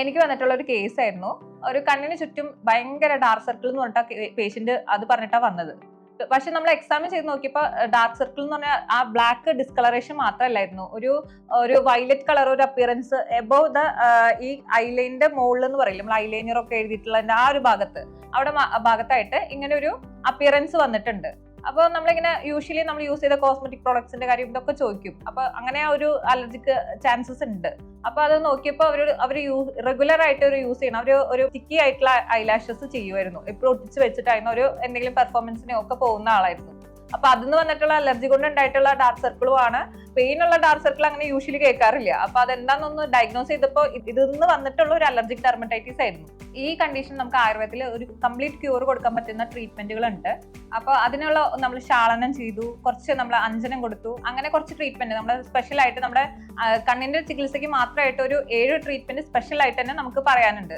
എനിക്ക് വന്നിട്ടുള്ള ഒരു കേസ് ആയിരുന്നു. ഒരു കണ്ണിന് ചുറ്റും ഭയങ്കര ഡാർക്ക് സർക്കിൾ എന്ന് പറഞ്ഞിട്ട് പേഷ്യന്റ് അത് പറഞ്ഞിട്ടാ വന്നത്. പക്ഷെ നമ്മൾ എക്സാമിൻ ചെയ്ത് നോക്കിയപ്പോൾ ഡാർക്ക് സർക്കിൾ എന്ന് പറഞ്ഞാൽ ആ ബ്ലാക്ക് ഡിസ്കളറേഷൻ മാത്രമല്ലായിരുന്നു, ഒരു ഒരു വയലറ്റ് കളർ ഒരു അപ്പിയറൻസ് എബോവ് ദ ഈ ഐലൈനിന്റെ മുകളിൽ എന്ന് പറയില്ല, നമ്മൾ ഐലൈനർ ഒക്കെ എഴുതിയിട്ടുള്ള ആ ഒരു അവിടെ ഭാഗത്തായിട്ട് ഇങ്ങനെ ഒരു അപ്പിയറൻസ് വന്നിട്ടുണ്ട്. അപ്പോൾ നമ്മളിങ്ങനെ യൂഷ്വലി നമ്മൾ യൂസ് ചെയ്ത കോസ്മെറ്റിക് പ്രോഡക്ട്സിന്റെ കാര്യം ഇതൊക്കെ ചോദിക്കും. അപ്പൊ അങ്ങനെ ഒരു അലർജിക്ക് ചാൻസസ് ഉണ്ട്. അപ്പൊ അത് നോക്കിയപ്പോൾ അവർ റെഗുലർ ആയിട്ട് ഒരു യൂസ് ചെയ്യണം, ഒരു തിക്കി ആയിട്ടുള്ള ഐലാഷസ് ചെയ്യുമായിരുന്നു. എപ്പോഴും ഒട്ടിച്ച് വെച്ചിട്ടായിരുന്നു ഒരു എന്തെങ്കിലും പെർഫോമൻസിനെ ഒക്കെ പോകുന്ന ആളായിരുന്നു. അപ്പൊ അതിന്ന് വന്നിട്ടുള്ള അലർജി കൊണ്ട് ഉണ്ടായിട്ടുള്ള ഡാർക്ക് സർക്കിളും ആണ്. പെയിൻ ഉള്ള ഡാർക്ക് സർക്കിൾ അങ്ങനെ യൂഷ്വലി കേൾക്കാറില്ല. അപ്പൊ അതെന്താണെന്നൊന്ന് ഡയഗ്നോസ് ചെയ്തപ്പോൾ ഇതിന്ന് വന്നിട്ടുള്ള ഒരു അലർജിക് ഡെർമറ്റൈറ്റിസ് ആയിരുന്നു. ഈ കണ്ടീഷൻ നമുക്ക് ആയുർവേദത്തിൽ ഒരു കംപ്ലീറ്റ് ക്യൂർ കൊടുക്കാൻ പറ്റുന്ന ട്രീറ്റ്മെന്റുകൾ ഉണ്ട്. അപ്പൊ അതിനുള്ള നമ്മൾ ശാളനം ചെയ്തു, കുറച്ച് നമ്മൾ അഞ്ജനം കൊടുത്തു, അങ്ങനെ കുറച്ച് ട്രീറ്റ്മെന്റ് നമ്മൾ സ്പെഷ്യൽ ആയിട്ട് നമ്മുടെ കണ്ണിന്റെ ചികിത്സയ്ക്ക് മാത്രമായിട്ട് ഒരു 7 ട്രീറ്റ്മെന്റ് സ്പെഷ്യൽ ആയിട്ട് തന്നെ നമുക്ക് പറയാനുണ്ട്.